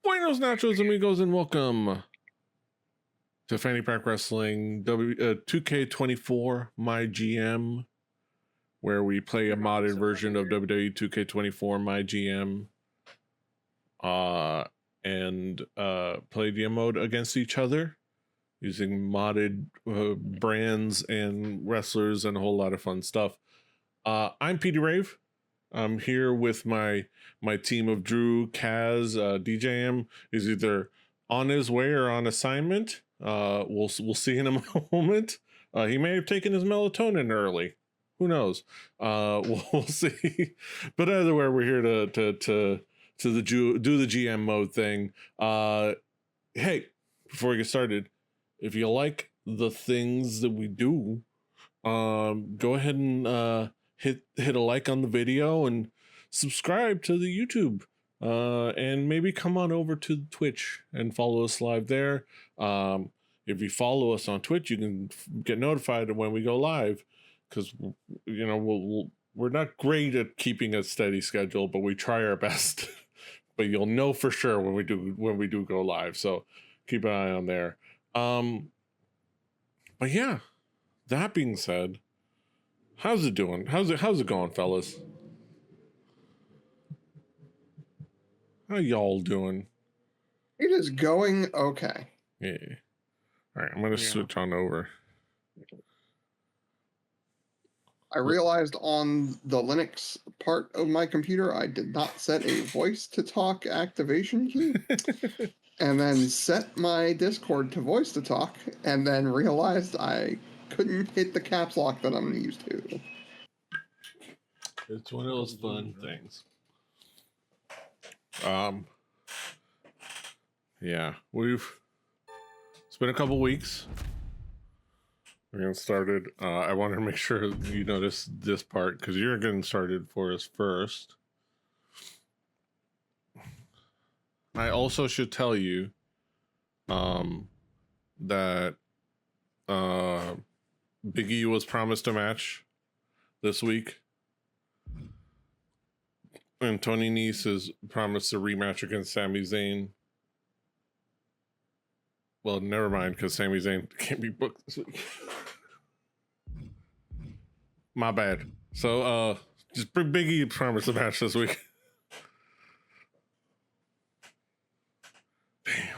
Buenos nachos, amigos, and welcome to Fanny Pack Wrestling 2K24 MyGM, where we play a modded version of WWE 2K24 MyGM and play DM mode against each other using modded brands and wrestlers and a whole lot of fun stuff. I'm Petey Rave. I'm here with my team of Drew, Kaz, DJM is either on his way or on assignment. We'll see in a moment. He may have taken his melatonin early. Who knows? We'll see. But either way, we're here to do the GM mode thing. Hey, before we get started, if you like the things that we do, go ahead and hit a like on the video and subscribe to the YouTube, and maybe come on over to Twitch and follow us live there. If you follow us on Twitch, you can get notified when we go live, because we're not great at keeping a steady schedule, but we try our best. But you'll know for sure when we do go live, so keep an eye on there. But yeah, that being said, how's it doing? How's it going, fellas? How y'all doing? It is going okay. Yeah. All right, I'm gonna switch on over. I realized on the Linux part of my computer, I did not set a voice to talk activation key, and then set my Discord to voice to talk, and then realized I couldn't hit the caps lock that I'm used to. It's one of those fun things. Yeah, it's been a couple weeks. We're getting started. I wanted to make sure you notice this part, because you're getting started for us first. I also should tell you that Big E was promised a match this week, and Tony Nese has promised a rematch against Sami Zayn. Well, never mind, because Sami Zayn can't be booked this week. My bad. So, just Big E promised a match this week. Damn.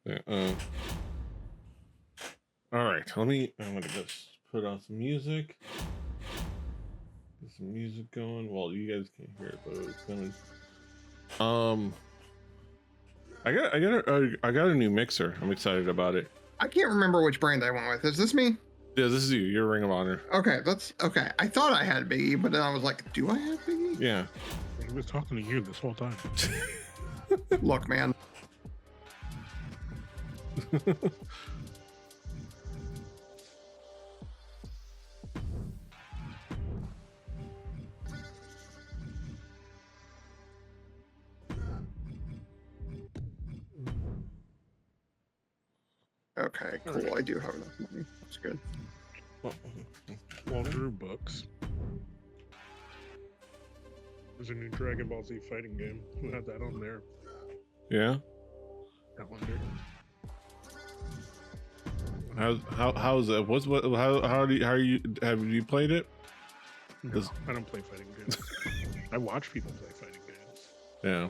Yeah, all right, I'm gonna just put on some music. Get some music going. Well, you guys can't hear it, but it's going. I got a new mixer. I'm excited about it. I can't remember which brand I went with. Is this me? Yeah, this is you. You're Ring of Honor. Okay, that's okay. I thought I had Big E, but then I was like, do I have Big E? Yeah. He was talking to you this whole time. Look, man. Okay, cool. Right. I do have enough money. That's good. Well, Drew books. There's a new Dragon Ball Z fighting game. Who had that on there? Yeah. I wonder. How's that? Have you played it? No, I don't play fighting games. I watch people play fighting games. Yeah.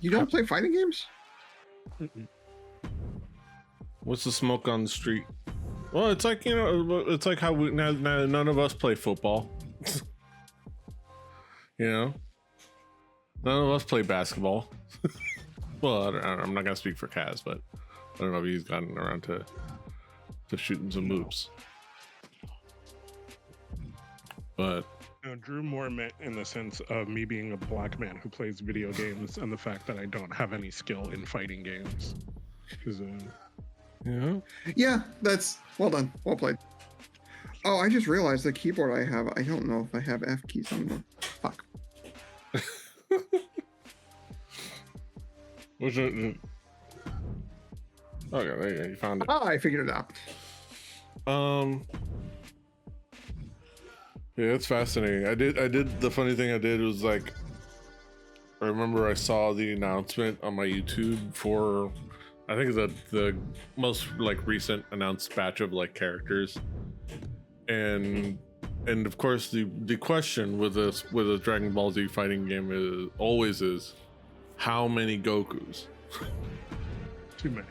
You don't play fighting games? Mm-mm. What's the smoke on the street? Well, it's like, it's like how none of us play football. None of us play basketball. Well, I'm not gonna speak for Kaz, but I don't know if he's gotten around to shooting some hoops. But Drew more meant in the sense of me being a black man who plays video games and the fact that I don't have any skill in fighting games. Yeah, that's well done. Well played. Oh, I just realized the keyboard I have, I don't know if I have F keys on them. Fuck. What's it? Okay, there you go. You found it. Oh, I figured it out. Yeah, it's fascinating. I did the funny thing I did was like, I remember I saw the announcement on my YouTube for, I think the most like recent announced batch of like characters, and of course the question with a Dragon Ball Z fighting game is how many Gokus? Too many.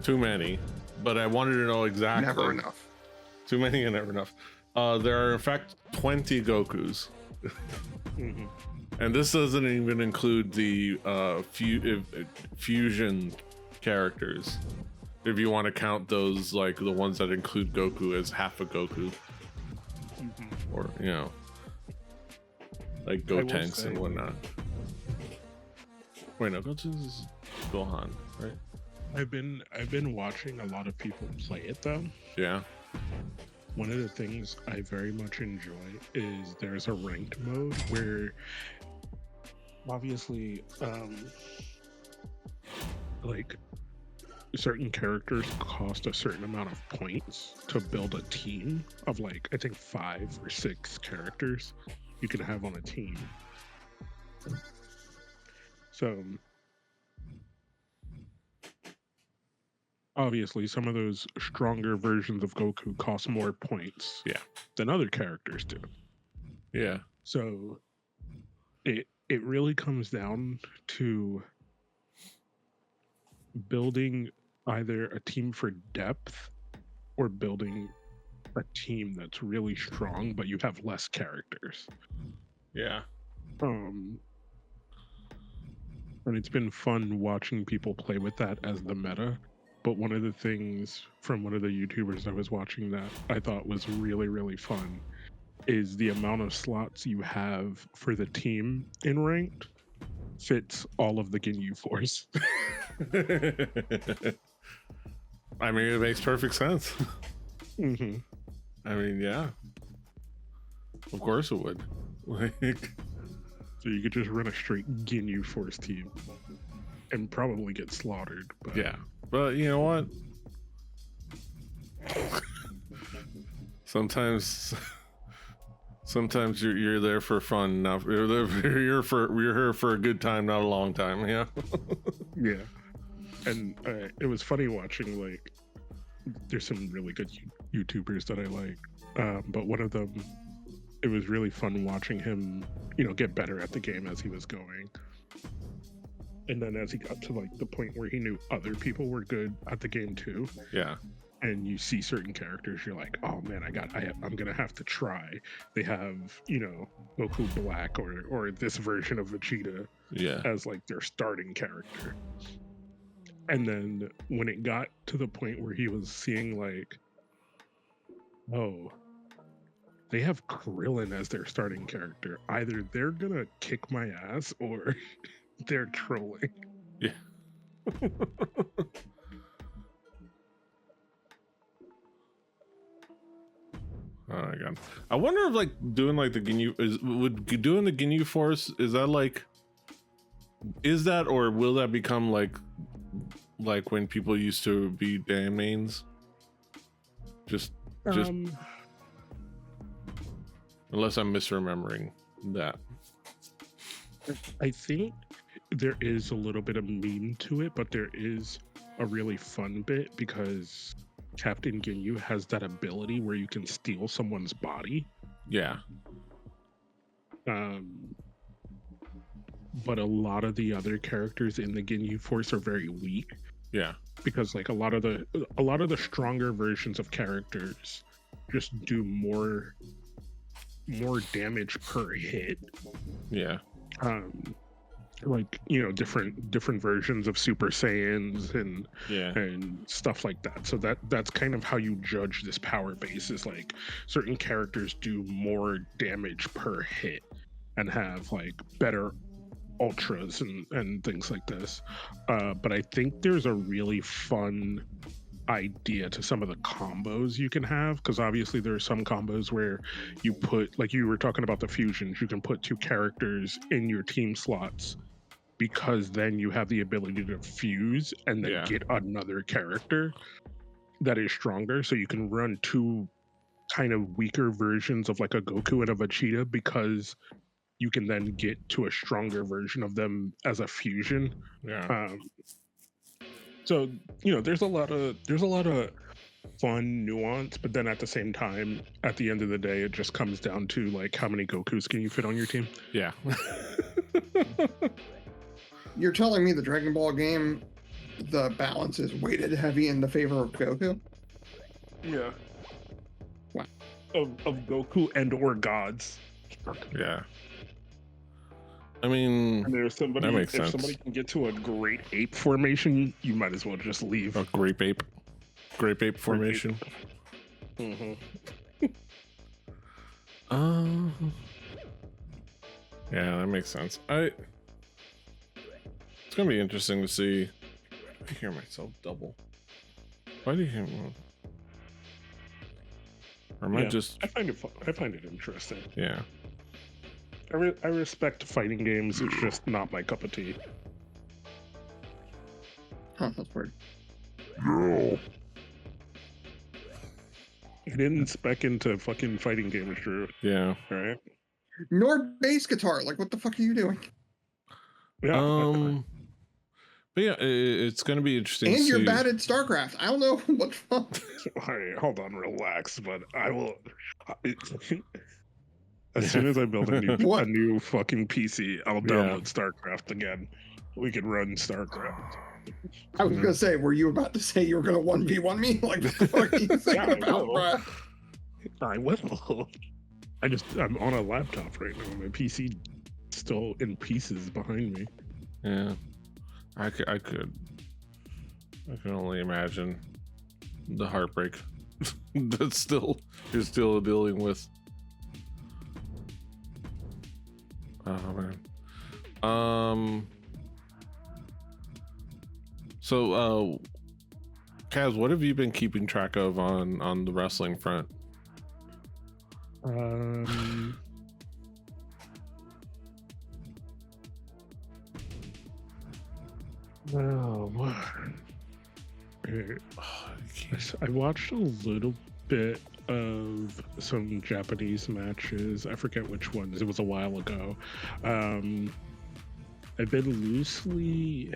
Too many. But I wanted to know exactly. Never enough. Too many and never enough. There are in fact 20 Gokus. Mm-hmm. And this doesn't even include the fusion characters. If you want to count those, like the ones that include Goku as half a Goku. Mm-hmm. Or, you know, like Gotenks and whatnot. Wait, no, Gotenks is Gohan, right? I've been watching a lot of people play it though. Yeah. One of the things I very much enjoy is there's a ranked mode where obviously like certain characters cost a certain amount of points to build a team of like I think 5 or 6 characters you can have on a team. So obviously some of those stronger versions of Goku cost more points than other characters do. Yeah. So it really comes down to building either a team for depth or building a team that's really strong but you have less characters. Yeah. And it's been fun watching people play with that as the meta. But one of the things from one of the YouTubers I was watching that I thought was really, really fun is the amount of slots you have for the team in ranked fits all of the Ginyu Force. I mean, it makes perfect sense. Mm-hmm. I mean, yeah. Of course it would. Like, so you could just run a straight Ginyu Force team and probably get slaughtered. But yeah. But you know what? Sometimes you're there for fun. Not you're here for a good time, not a long time. Yeah. Yeah. And it was funny watching, like, there's some really good YouTubers that I like, but one of them, it was really fun watching him, you know, get better at the game as he was going. And then as he got to like the point where he knew other people were good at the game too. Yeah. And you see certain characters, you're like, oh man, I'm gonna have to try. They have, you know, Goku Black or this version of Vegeta as like their starting character. And then when it got to the point where he was seeing like, oh, they have Krillin as their starting character. Either they're gonna kick my ass or they're trolling. Yeah. Oh my god. I wonder if like doing like the Ginyu doing the Ginyu Force, is that or will that become like when people used to be damn mains? Just unless I'm misremembering that. I think there is a little bit of meme to it, but there is a really fun bit because Captain Ginyu has that ability where you can steal someone's body. Yeah. But a lot of the other characters in the Ginyu Force are very weak. Yeah. Because like a lot of the stronger versions of characters just do more damage per hit. Yeah. Like, you know, different versions of Super Saiyans and stuff like that. So that's kind of how you judge this power base, is like certain characters do more damage per hit and have like better ultras and things like this. But I think there's a really fun idea to some of the combos you can have, because obviously there are some combos where you put, like you were talking about the fusions, you can put 2 characters in your team slots because then you have the ability to fuse and then get another character that is stronger. So you can run 2 kind of weaker versions of like a Goku and a Vegeta, because you can then get to a stronger version of them as a fusion. Yeah. So you know, there's a lot of fun nuance, but then at the same time, at the end of the day, it just comes down to like how many Gokus can you fit on your team. Yeah. You're telling me the Dragon Ball game, the balance is weighted heavy in the favor of Goku? Yeah. Wow. Of Goku and or gods. Yeah. I mean, And there's somebody, that makes if sense. somebody can get to a great ape formation, you might as well just leave. A grape ape formation. Mm-hmm. Yeah, that makes sense. It's gonna be interesting to see. I hear myself double. Why do you hear me? Or am I just? I find it fun. I find it interesting. Yeah. I respect fighting games. It's just not my cup of tea. Huh, that's weird. No. I didn't spec into fucking fighting games, Drew. Yeah. All right. Nord bass guitar. Like, what the fuck are you doing? Yeah. But yeah, it's gonna be interesting. And to you're see. bad at StarCraft. I don't know what fuck. Hey, hold on, relax. But I will. As soon as I build a new fucking PC, I'll download StarCraft again. We can run StarCraft. I was gonna say, were you about to say you were gonna 1v1 me? Like, what the fuck are you thinking about, bro? I will. I'm on a laptop right now. My PC still in pieces behind me. Yeah, I can only imagine the heartbreak that you're still dealing with. Oh man. So Kaz, what have you been keeping track of on the wrestling front? Well, I watched a little bit of some Japanese matches. I forget which ones. It was a while ago. I've been loosely.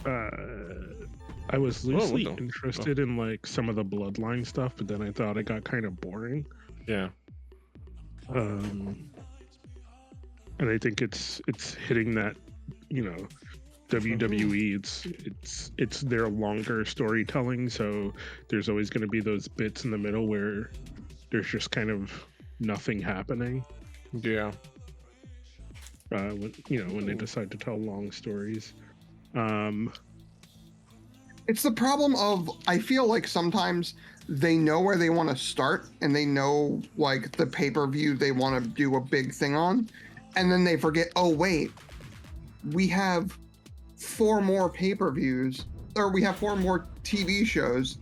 I was loosely interested in like some of the Bloodline stuff, but then I thought it got kind of boring. Yeah. And I think it's hitting that, you know, WWE. It's their longer storytelling, so there's always going to be those bits in the middle where there's just kind of nothing happening. Yeah. When they decide to tell long stories. It's the problem of, I feel like sometimes they know where they want to start and they know like the pay-per-view they want to do a big thing on, and then they forget, oh wait, we have 4 more pay-per-views, or we have 4 more TV shows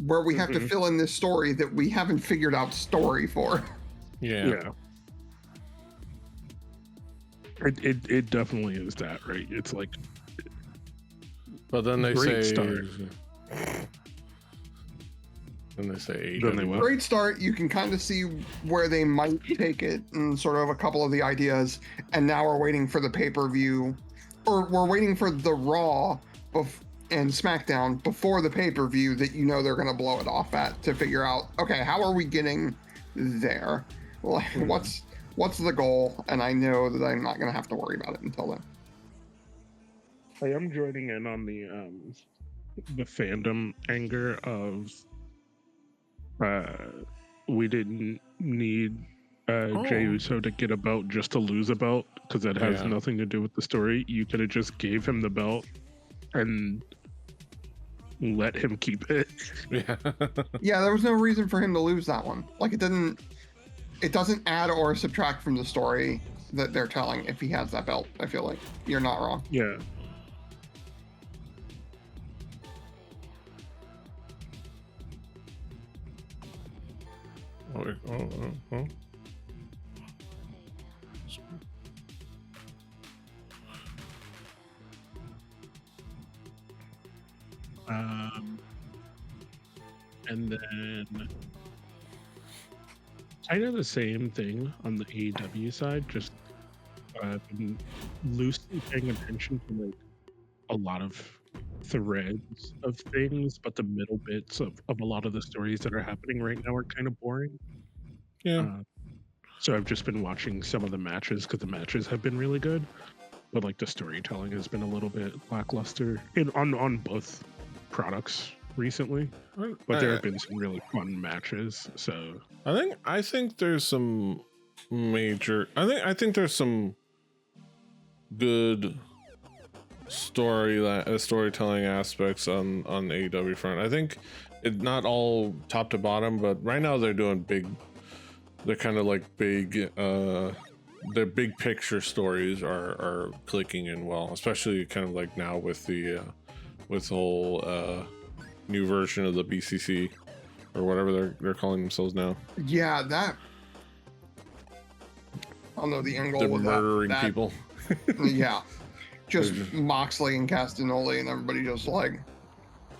where we have to fill in this story that we haven't figured out story for. Yeah. It definitely is that, right? It's like, but then they great say start. Then they say Then they will. Great start. You can kind of see where they might take it and sort of a couple of the ideas, and now we're waiting for the pay-per-view, or we're waiting for the Raw and SmackDown before the pay-per-view that you know they're going to blow it off at, to figure out, okay, how are we getting there? Like, what's the goal? And I know that I'm not going to have to worry about it until then. I am joining in on the fandom anger of we didn't need Jey Uso to get a belt just to lose a belt, because that has nothing to do with the story. You could have just gave him the belt and let him keep it. Yeah, there was no reason for him to lose that one. Like, it doesn't add or subtract from the story that they're telling if he has that belt. I feel like you're not wrong. Yeah. And then kind of the same thing on the AEW side, just been loosely paying attention to like a lot of threads of things, but the middle bits of a lot of the stories that are happening right now are kind of boring. Yeah. So I've just been watching some of the matches because the matches have been really good, but like the storytelling has been a little bit lackluster on both products recently. But there have been some really fun matches. So I think there's some major. I think there's some good storytelling aspects on the AEW front. I think it not all top to bottom, but right now they're doing big. They're kind of like big. Their big picture stories are clicking in well, especially kind of like now with the whole new version of the BCC or whatever they're calling themselves now. Yeah, that. I don't know the end goal They're with murdering that. people. Yeah, just Moxley and Castagnoli and everybody just like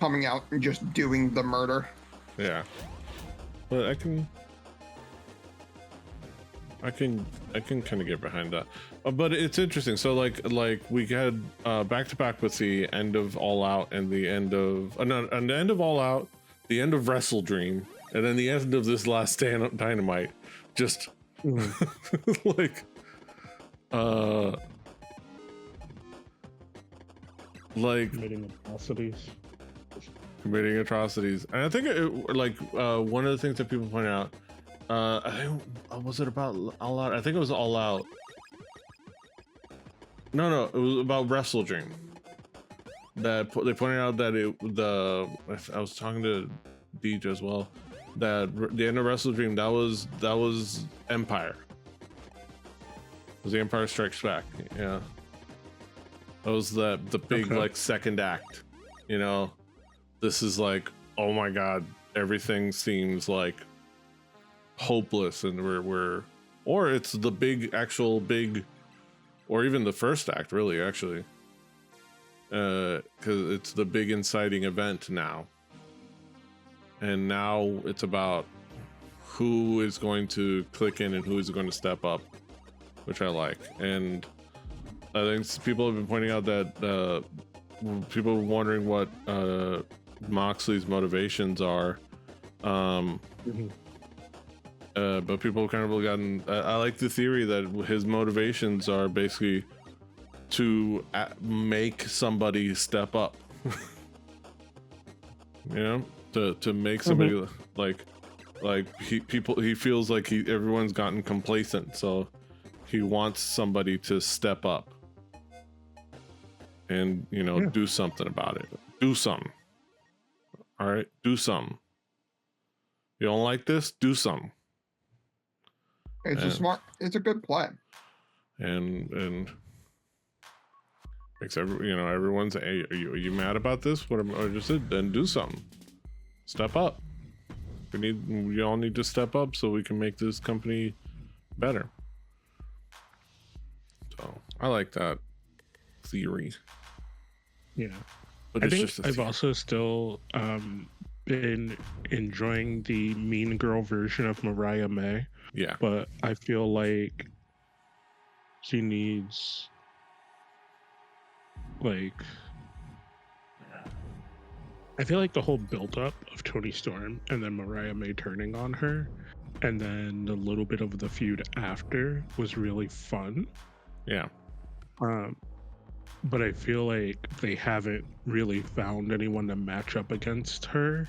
coming out and just doing the murder. Yeah, but I can kind of get behind that. But it's interesting. So like we had back to back with the end of All Out and the end of and the end of All Out, the end of Wrestle Dream, and then the end of this last Dynamite. Just like committing atrocities. And I think one of the things that people point out, I think, was it about All Out? I think it was All Out. No, it was about Wrestle Dream. That they pointed out that I was talking to DJ as well, that the end of Wrestle Dream, that was Empire. It was the Empire Strikes Back. Yeah, that was the big like second act. You know, this is like, oh my god, everything seems like hopeless, and or it's the big, or even the first act, really, actually, because it's the big inciting event now, and now it's about who is going to click in and who is going to step up, which I like. And I think people have been pointing out that people were wondering what Moxley's motivations are. But people kind of gotten. I like the theory that his motivations are basically to make somebody step up. You know, to make somebody like he feels like everyone's gotten complacent, so he wants somebody to step up and do something about it. Do something. All right, do something. You don't like this? Do something. It's a good play. And makes everyone's, hey, are you mad about this? What I just said? Then do something. Step up. We all need to step up so we can make this company better. So I like that theory. Yeah. But I think I've also still been enjoying the Mean Girl version of Mariah May. Yeah. But I feel like she needs I feel like the whole build-up of Toni Storm and then Mariah May turning on her and then a little bit of the feud after was really fun. Yeah. But I feel like they haven't really found anyone to match up against her.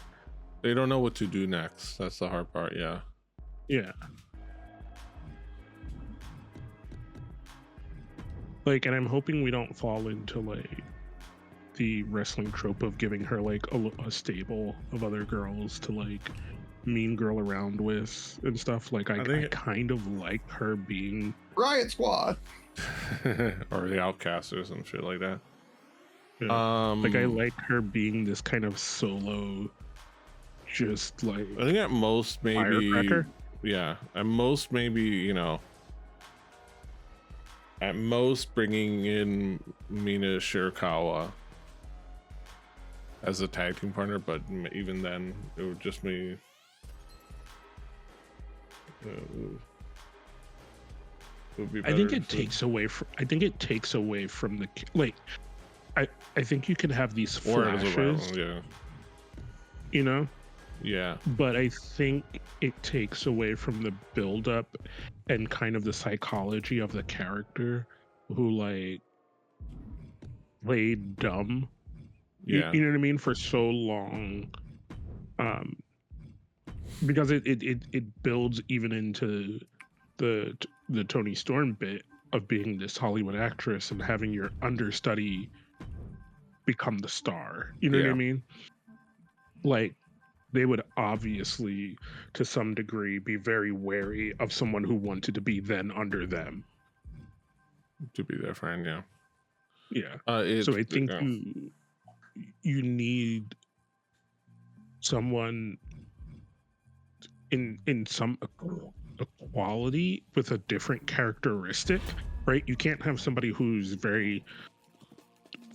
They don't know what to do next. That's the hard part. Yeah. Yeah. Like, and I'm hoping we don't fall into like the wrestling trope of giving her like a stable of other girls to like mean girl around with and stuff. Like, I kind of like her being Riot Squad or the Outcasters and shit like that. Yeah. Like, I like her being this kind of solo, just like, I think at most maybe firecracker. Yeah, at most maybe at most bringing in Mina Shirakawa as a tag team partner, but even then, it would just be. I think it takes away from. I think it takes away from the like. I think you can have these flashes. Yeah. You know. Yeah. But I think it takes away from the build-up and kind of the psychology of the character who like played dumb. Yeah. You know what I mean? For so long. Because it builds even into the Tony Storm bit of being this Hollywood actress and having your understudy become the star. You know what I mean? Like, they would obviously, to some degree, be very wary of someone who wanted to be then under them. To be their friend, yeah. Yeah. So I think you need someone in some equality with a different characteristic, right? You can't have somebody who's very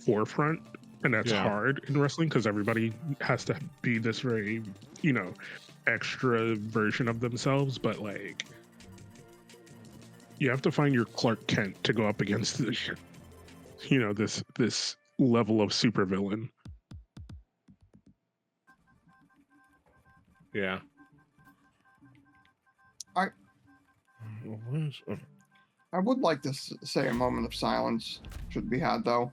forefront, and that's hard in wrestling because everybody has to be this very, you know, extra version of themselves. But like, you have to find your Clark Kent to go up against this, you know, this level of supervillain. Yeah. I would like to say a moment of silence should be had, though,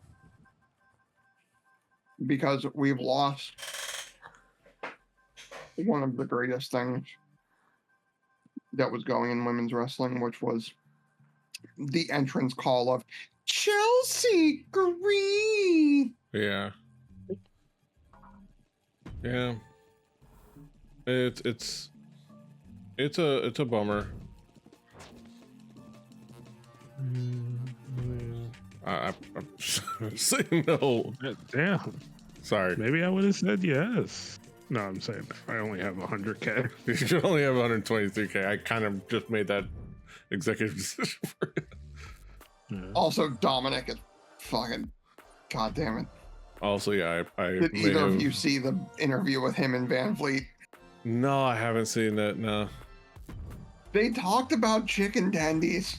because we've lost one of the greatest things that was going in women's wrestling, which was the entrance call of Chelsea Green. Yeah. Yeah. It's a bummer. I'm saying no. Damn. Sorry. Maybe I would have said yes. No, I'm saying I only have 100K. You should only have 123K. I kind of just made that executive decision for you. Yeah. Also, Dominic is fucking goddamn it. Also, yeah, I Did either of you see the interview with him and Van Fleet? No, I haven't seen that. No. They talked about chicken tendies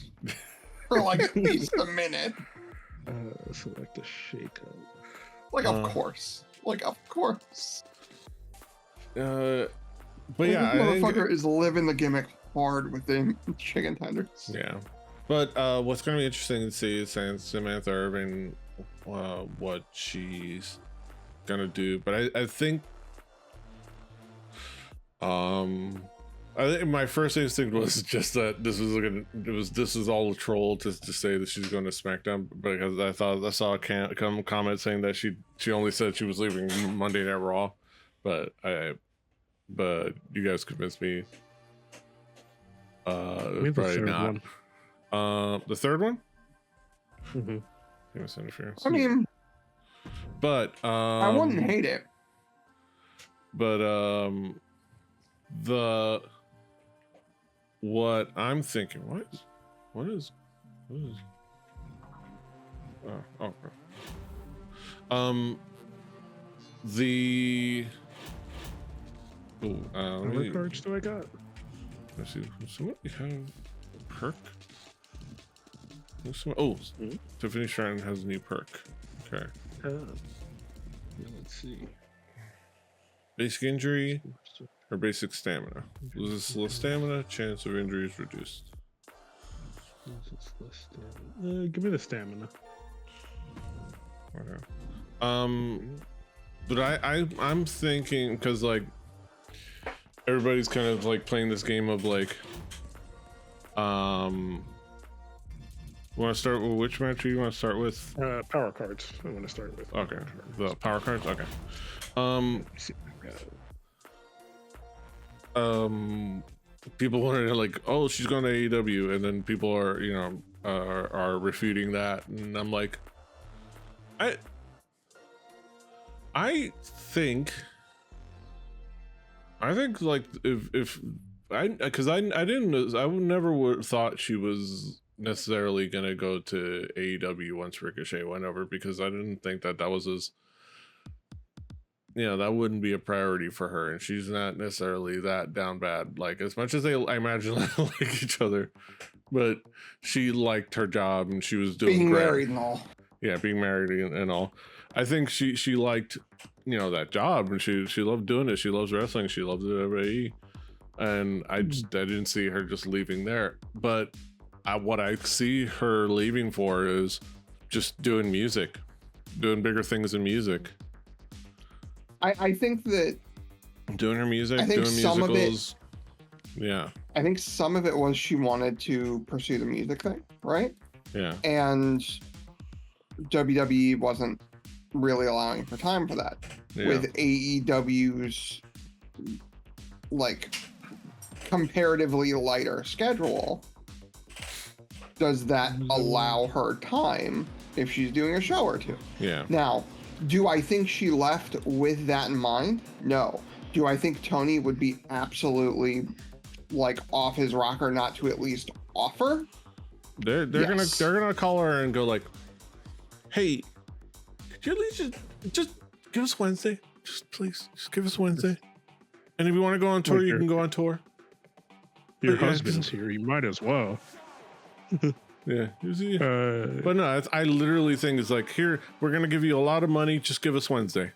for like at least a minute. Select a shake-up. Like, of course. Like, of course. But like, yeah, this motherfucker is living the gimmick hard with the chicken tenders. Yeah. But what's going to be interesting to see is Samantha Irving, what she's going to do. But I think my first instinct was just that this is all a troll to say that she's going to SmackDown, because I saw a comment saying that she only said she was leaving Monday Night Raw, but you guys convinced me. Probably not. The third one. Mm-hmm. Famous interference. I mean, but I wouldn't hate it. But what I'm thinking, what is okay. How many cards do I got? Let's see. Somebody have a perk? Tiffany Stratton has a new perk. Okay. Let's see. Basic injury or basic stamina? Loses less stamina, chance of injury is reduced. Give me the stamina. Okay. But I'm thinking, because like everybody's kind of like playing this game of like, want to start with which match do you want to start with? Power cards. I want to start with. Okay, the power cards. Okay. People wanted to like, oh, she's going to AEW, and then people are, you know, are refuting that, and I'm like, I think like if I never would thought she was necessarily gonna go to AEW once Ricochet went over, because I didn't think that was that wouldn't be a priority for her, and she's not necessarily that down bad. Like, as much as I imagine they like each other, but she liked her job and she was doing being great. married and all. Yeah, being married and all. I think she liked that job, and she loved doing it. She loves wrestling. She loves WWE, and I didn't see her just leaving there. But what I see her leaving for is just doing music, doing bigger things in music. I think that doing her music, I think doing some musicals. Of it, yeah. I think some of it was she wanted to pursue the music thing, right? Yeah. And WWE wasn't really allowing for time for that. Yeah. With AEW's like comparatively lighter schedule, does that allow her time if she's doing a show or two? Yeah. Now, do I think she left with that in mind? No. Do I think Tony would be absolutely like off his rocker not to at least offer? They're gonna call her and go like, "Hey, could you at least just give us Wednesday? Just please, just give us Wednesday. And if you want to go on tour, you can go on tour. Your Yeah, husband's here. You might as well." Yeah, but no, I literally think it's like, here, we're gonna give you a lot of money. Just give us Wednesday.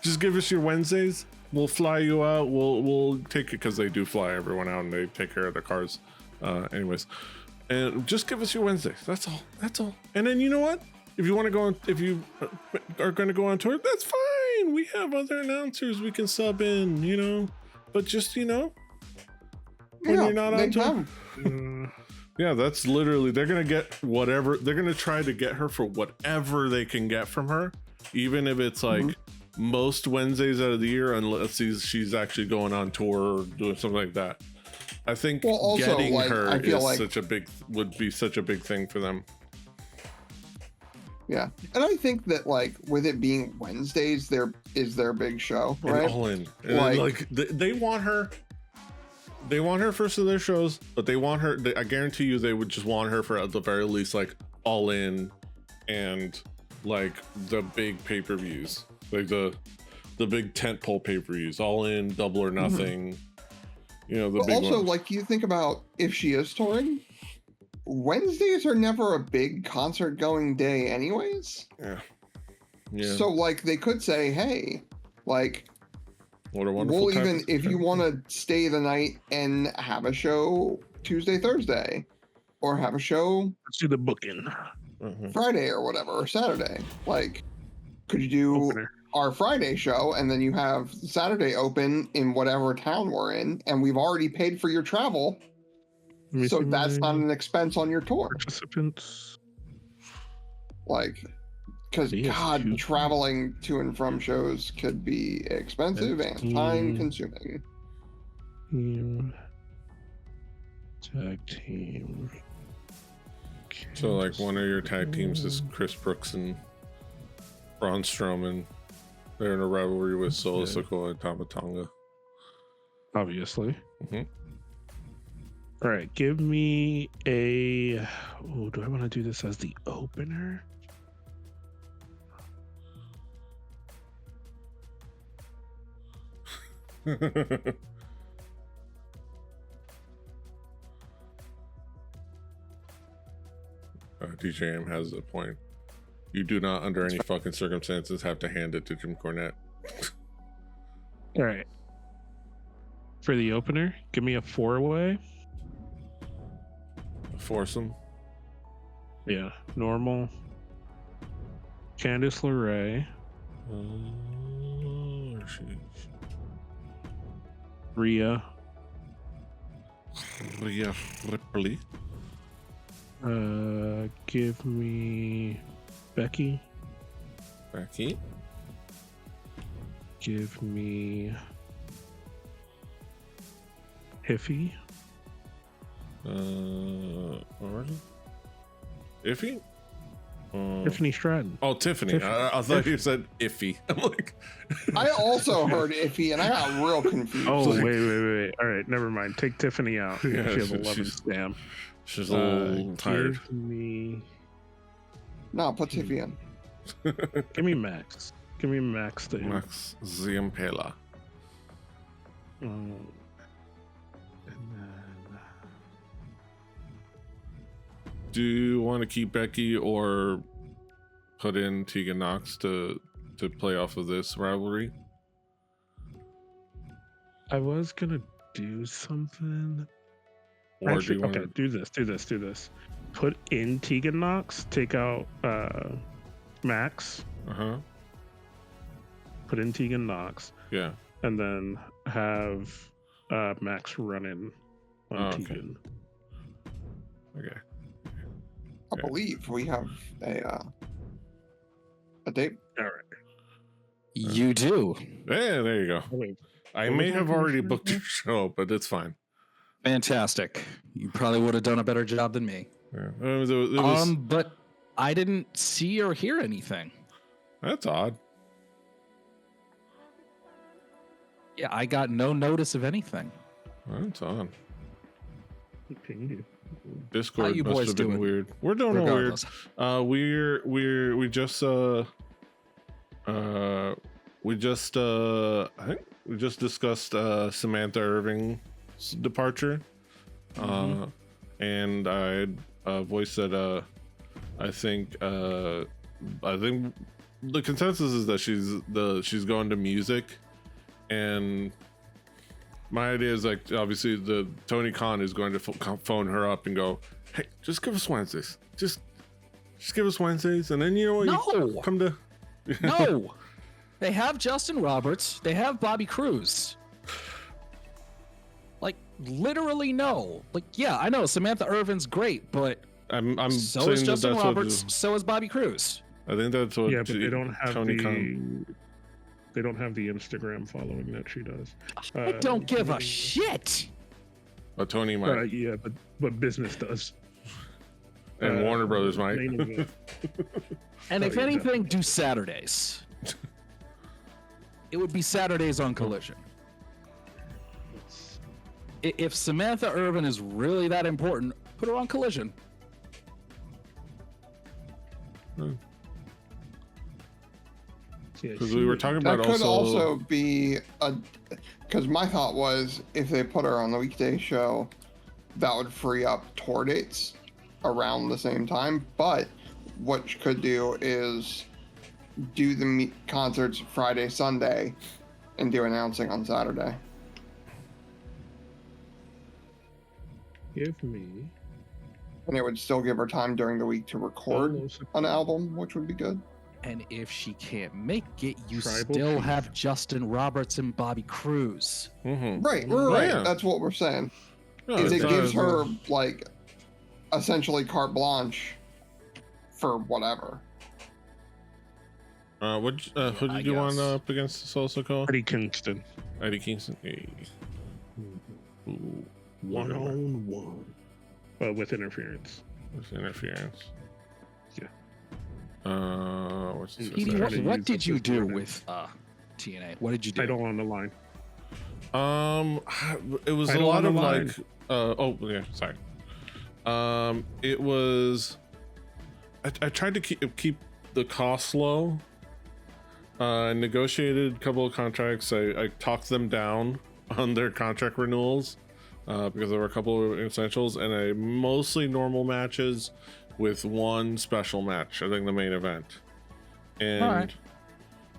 Just give us your Wednesdays. We'll fly you out. We'll take it, because they do fly everyone out and they take care of their cars. Anyways, and just give us your Wednesdays. That's all. And then, you know what? If you want to go on, if you are going to go on tour, that's fine. We have other announcers we can sub in. But just when you're not on tour. Yeah, that's literally, they're going to get whatever, they're going to try to get her for whatever they can get from her, even if it's like most Wednesdays out of the year, unless she's actually going on tour or doing something like that. I think getting her would be such a big thing for them. Yeah, and I think that with it being Wednesdays, there is their big show, right? And all in. And they want her. They want her for their shows, but they want her. I guarantee you, they would just want her for at the very least, All In, and the big pay-per-views, the big tentpole pay-per-views, All In, Double or Nothing. The big also ones. You think about if she is touring, Wednesdays are never a big concert-going day, anyways. Yeah. So they could say, hey, what a wonderful we'll even, if you want to stay the night and have a show Tuesday, Thursday, or have a show, let's do the booking Friday or whatever, or Saturday. Could you do our Friday show and then you have Saturday open in whatever town we're in, and we've already paid for your travel, so that's not an expense on your tour. Participants. Because God, traveling to and from shows could be expensive and time-consuming. Tag team. So, one of your tag teams is Chris Brooks and Braun Strowman. They're in a rivalry with Solo Sikoa and Tama Tonga. Obviously. All right, give me a... Oh, do I want to do this as the opener? DJM has a point. You do not, under any fucking circumstances, have to hand it to Jim Cornette. All right. For the opener, give me a 4-way. A foursome? Yeah. Normal. Candice LeRae. Rhea Ripley. Give me Becky. Give me Iffy. Iffy? Tiffany Stratton. Oh, Tiffany. I thought you said Iffy. I'm like... I also heard Iffy, and I got real confused. Oh, wait. All right, never mind. Take Tiffany out. Yeah, she has 11 stamp. She's a little tired. Give me... No, put Tiffy in. Give me Max. give me Max to him. Max Ziampela. And then Do you want to keep Becky or put in Tegan Knox to play off of this rivalry? I was gonna do something. Or Actually, do you want okay, do this. Put in Tegan Knox, take out Max. Uh-huh. Put in Tegan Knox, Yeah. and then have Max run in on Oh, okay. Tegan. Okay. I believe we have a date. All right. You do. Yeah, there you go. Oh, wait. I What may was my have already commission booked your again? show, but it's fine. Fantastic. You probably would have done a better job than me. Yeah. It was, But I didn't see or hear anything. that's odd. Yeah, I got no notice of anything. That's odd. He pinged you. Discord How you must boys have been doing? weird. We're doing all weird. Regardless. We just I think we just discussed Samantha Irving's departure. And I voiced that I think the consensus is that she's going to music, and my idea is like obviously the Tony Khan is going to phone her up and go, hey, just give us Wednesdays, just give us Wednesdays, and then you know what, No. you come to No. They have Justin Roberts. They have Bobby Cruz. Like, literally no. Like, yeah, I know Samantha Irvin's great, but I'm so saying is that Justin that's Roberts. what So is Bobby Cruz. I think that's what Yeah, but they don't have Tony the Khan. they don't have the Instagram following that she does. I don't give a shit. Tony might, Yeah, but business does. and Warner Brothers might. main event. And Oh, if yeah, anything, do Saturdays. It would be Saturdays on Collision. If Samantha Irvin is really that important, put her on Collision. Yeah, Because she we were would- talking That about could also be because my thought was if they put her on the weekday show, that would free up tour dates around the same time. But what you could do is do the concerts Friday, Sunday, and do announcing on Saturday. Give me And it would still give her time during the week to record Solo an album, which would be good. And if she can't make it, you Tribal still chief. have Justin Roberts and Bobby Cruz. Mhm. Right, Oh, right. yeah. That's what we're saying. No, Is it's it gives not- her like essentially carte blanche for whatever. who I did you want guess. up against Solo Sikoa? Eddie Kingston. Eddie Kingston. Hey. Ooh, One on one. But with interference. with interference. Yeah. What's this? Petey, Petey, Sorry what, to what use did up you this do morning. with TNA? What did you do? Title on the line. It was a Title lot on the of line. like oh yeah, sorry. It was I tried to keep the costs low. I negotiated a couple of contracts. I talked them down on their contract renewals because there were a couple of essentials, and I mostly normal matches with one special match. I think the main event, and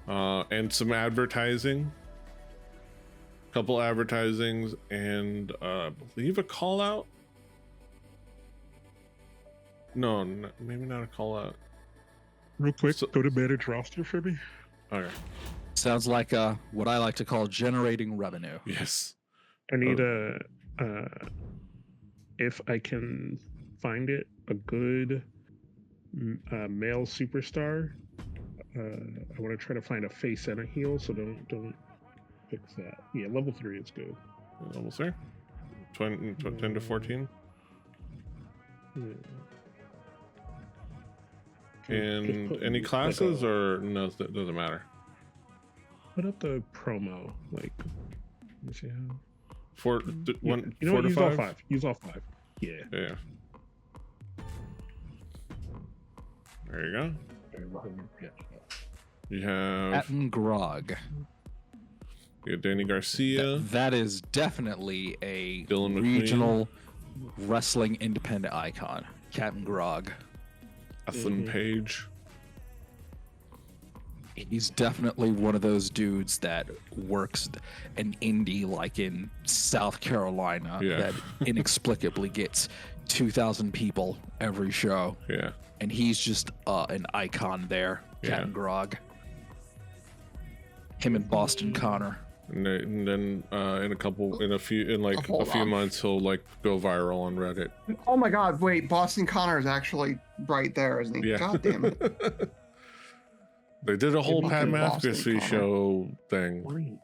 and some advertising. Couple advertisings and I believe a call out. No, maybe not a call out. Real quick, So- go to manage roster for me. Okay. Sounds like what I like to call generating revenue. Yes. I need if I can find it, a good male superstar. I want to try to find a face and a heel, so don't fix that. Yeah, level 3 is good. Almost there. 10 to 14. Yeah. And Just put any like classes a- or no? That doesn't matter. put up the promo. Like, let me see how. Four, Yeah, one, you know 4 what? to Use all 5. 5. Use all 5. Yeah. Yeah. There you go. Yeah. You have Captain Grog. you have Danny Garcia. That is definitely a Dylan McQueen. regional wrestling independent icon. Captain Grog. Ethan Page. He's definitely one of those dudes that works an indie like in South Carolina that inexplicably gets 2,000 people every show. Yeah. And he's just an icon there, Captain Yeah. Grog. Him and Boston Connor. And then in a few Hold on. months he'll like go viral on Reddit. Oh my God! Wait, Boston Connor is actually right there, isn't he? Yeah. God damn it! They did a whole Pat Boston McAfee Connor. show thing. Right.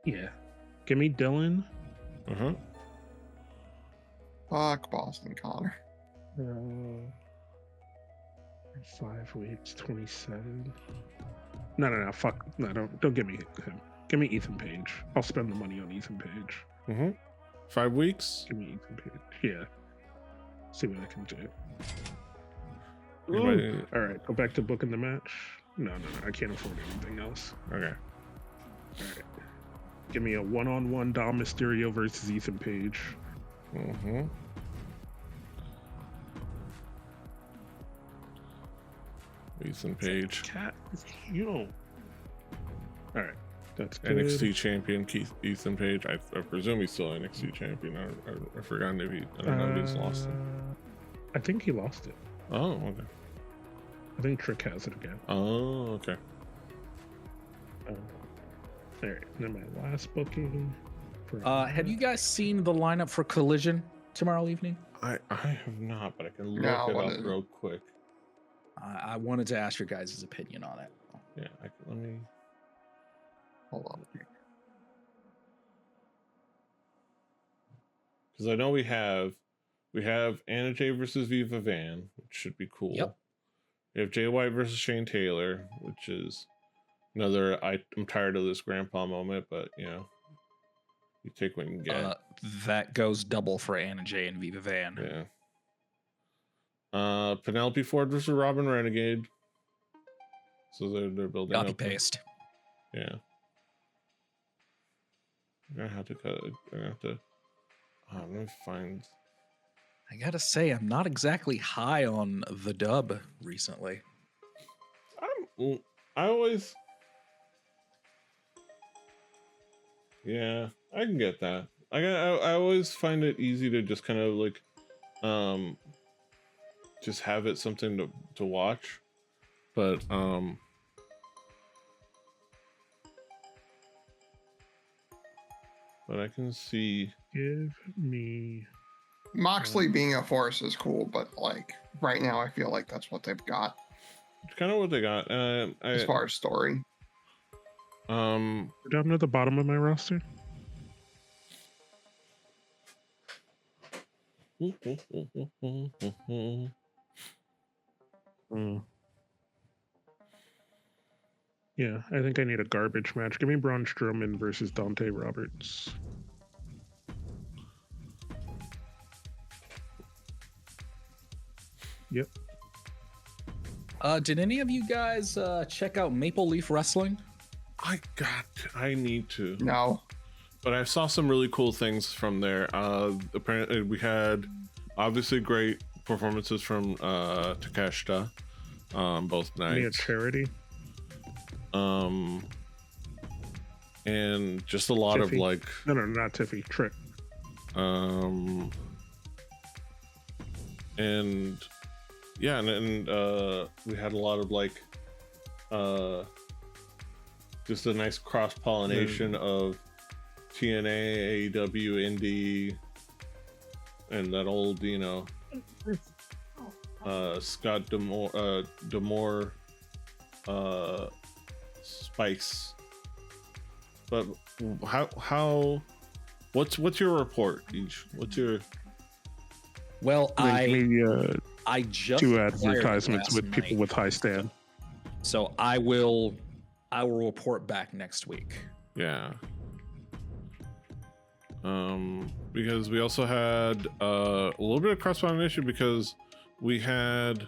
Yeah. Give me Dylan. Uh-huh. Fuck Boston Connor. 5 weeks, 27. No. Fuck. No, don't give me him. Give me Ethan Page. I'll spend the money on Ethan Page. Mm-hmm. 5 weeks. Give me Ethan Page. Yeah. See what I can do. Anybody- All right, go back to booking the match. No, I can't afford anything else. Okay. All right. Give me a one-on-one Dom Mysterio versus Ethan Page. Mm-hmm. Ethan Page. Cat, you don't. All right, that's good. NXT champion Ethan Page. I presume he's still NXT champion. I forgot if he. I don't know if he's lost it. I think he lost it. Oh, okay. I think Trick has it again. Oh, okay. All right, then my last booking. Have you guys seen the lineup for Collision tomorrow evening? I have not, but I can look No, it what up is it? real quick. I wanted to ask your guys' opinion on it. Yeah, let me. Hold on. Because I know we have Anna Jay versus Viva Van, which should be cool. Yep. We have Jay White versus Shane Taylor, which is another. I'm tired of this grandpa moment, but you take what you can get. That goes double for Anna Jay and Viva Van. Yeah. Penelope Ford versus Robin Renegade. So they're building Copy up. paste. Yeah. I'm gonna have to cut it. I'm gonna have to. I'm gonna find. I gotta say, I'm not exactly high on the dub recently. I always. Yeah, I can get that. I always find it easy to just kind of like, just have it something to watch, but I can see. Give me. Moxley being a force is cool, but like right now, I feel like that's what they've got It's kind of what they got. as far as story. Down to the bottom of my roster. Yeah, I think I need a garbage match. Give me Braun Strowman versus Dante Roberts. Yep. Did any of you guys check out Maple Leaf Wrestling? I need to. No, But I saw some really cool things from there. Apparently, we had obviously great performances from Takeshita both Give me a nights. charity. And just a lot of Tiffy. like, No, not Tiffy. Trick. and yeah, and we had a lot of like, just a nice cross pollination of TNA, AEW, Indie, and that old, Scott Demore, Spice. But what's your report, Each? What's your? Well, Maybe I just two acquired it advertisements last with people night, with high stand. so I will report back next week. Yeah. Because we also had a little bit of cross-pollination because we had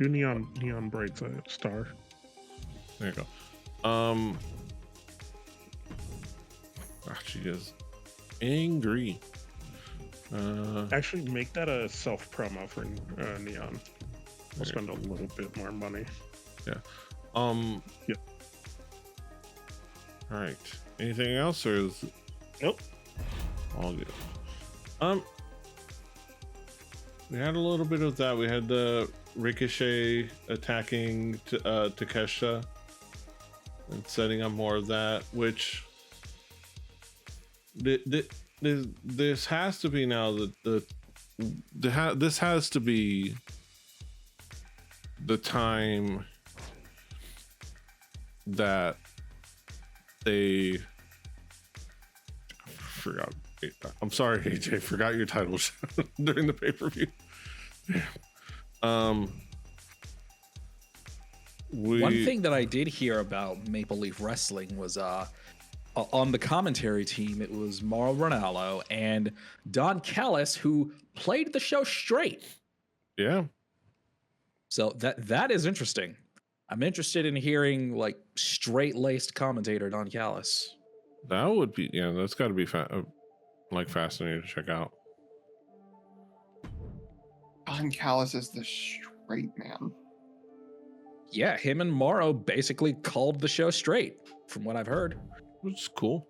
Do neon bright star. There you go. She is angry. Actually, make that a self promo for Neon. We'll spend a little bit more money. Yeah. Yep. All right. Anything else, or is Nope. all good? We had a little bit of that. We had the Ricochet attacking Takeshita and setting up more of that, which this has to be now this has to be the time that they forgot. I'm sorry, AJ, forgot your titles during the pay-per-view. One thing that I did hear about Maple Leaf Wrestling was on the commentary team, it was Mauro Ranallo and Don Callis who played the show straight. Yeah. So that is interesting. I'm interested in hearing like straight-laced commentator Don Callis. That would be, yeah, that's got to be fascinating to check out. Don Callis is the straight man. Yeah, him and Mauro basically called the show straight, from what I've heard. Which is cool.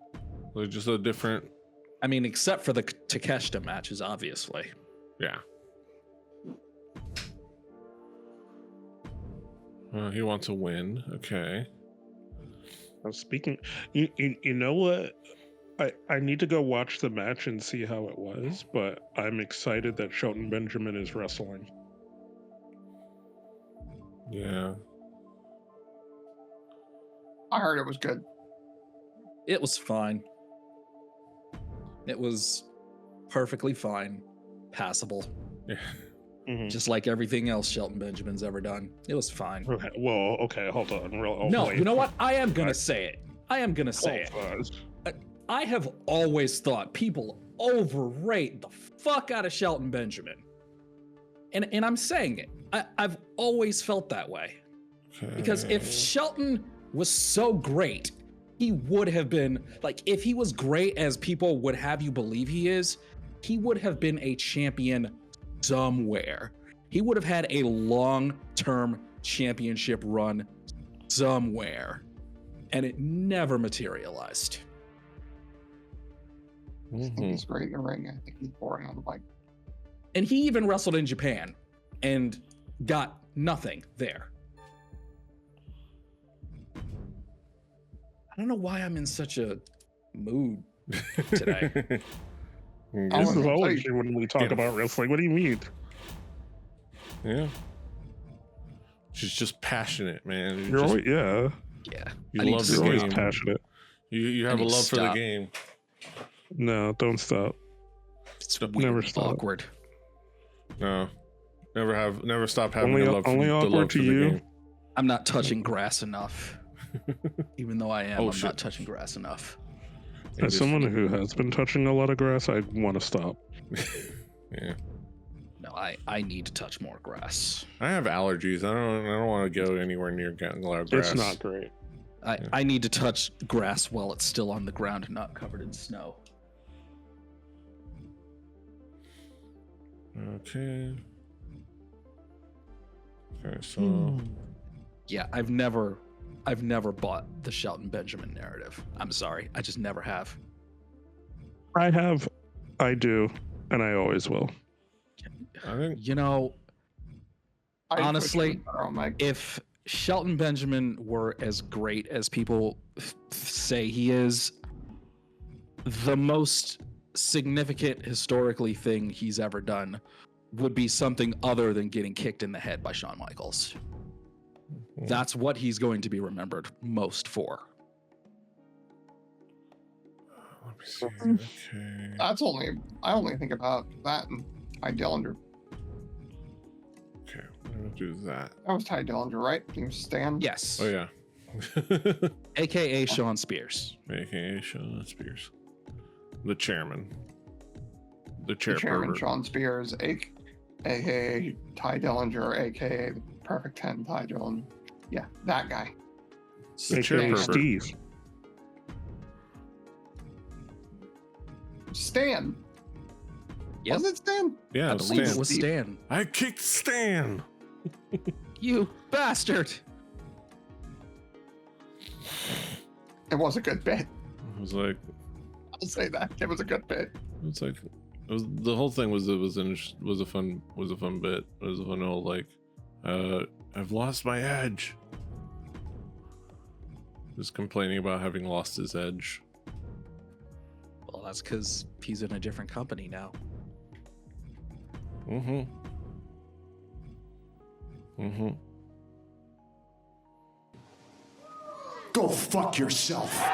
Like just a different. I mean, except for the Takeshita matches, obviously. Yeah. He wants a win. Okay. Speaking, you know what? I need to go watch the match and see how it was, but I'm excited that Shelton Benjamin is wrestling. Yeah. I heard it was good. It was fine. It was perfectly fine. Passable. Yeah. Mm-hmm. Just like everything else Shelton Benjamin's ever done. It was fine. Okay, well, okay, hold on. No, you know what? I am going to say it. I am going to say it. I have always thought people overrate the fuck out of Shelton Benjamin. And I'm saying it. I've always felt that way. Okay. Because if Shelton was so great, he would have been, like, if he was great as people would have you believe he is, he would have been a champion somewhere. He would have had a long-term championship run somewhere. And it never materialized. I think he's great in the ring. I think he's boring on the mic. And he even wrestled in Japan and got nothing there. I don't know why I'm in such a mood today. This is always when we talk about wrestling. What do you mean? Yeah. She's just passionate, man. You're always, yeah. Yeah. You love the You're always game. passionate. You have a love for the game. No, don't stop. It's weird, Never stop. awkward. No. Never stop having Only a love only the awkward love to for the you. game. I'm not touching grass enough. Even though I am, Oh, I'm shit. not touching grass enough. It As is- someone who has been touching a lot of grass, I want to stop. Yeah. No, I need to touch more grass. I have allergies. I don't want to go anywhere near grass. It's not great. I need to touch grass while it's still on the ground and not covered in snow. Okay. Okay, so Yeah, I've never bought the Shelton Benjamin narrative. I'm sorry. I just never have. I do, and I always will. I think You know, I Honestly, put you on my- if Shelton Benjamin were as great as people say he is, the most significant historically thing he's ever done would be something other than getting kicked in the head by Shawn Michaels. That's what he's going to be remembered most for. let me see. Okay. I only think about that and Ty Dillinger. Okay, I'm gonna do that. That was Ty Dillinger, right? He was Stan. Yes. Oh yeah. AKA Shawn Spears. AKA Shawn Spears. The chairman. The The chair chairman, pervert. Sean Spears, aka Ty Dillinger, aka the Perfect 10 Ty Dillinger. Yeah, that guy. The chair AKA pervert. Steve. Stan. Yep. Was it Stan? Yeah, I it was believe Stan. it was Stan. I kicked Stan. You bastard! It was a good bit. It was like, I'll say that. It was a good bit. it's like, it was, the whole thing was a fun bit. It was a fun whole like, I've lost my edge. Just complaining about having lost his edge. Well, that's because he's in a different company now. Mm-hmm. Mm-hmm. Go fuck yourself.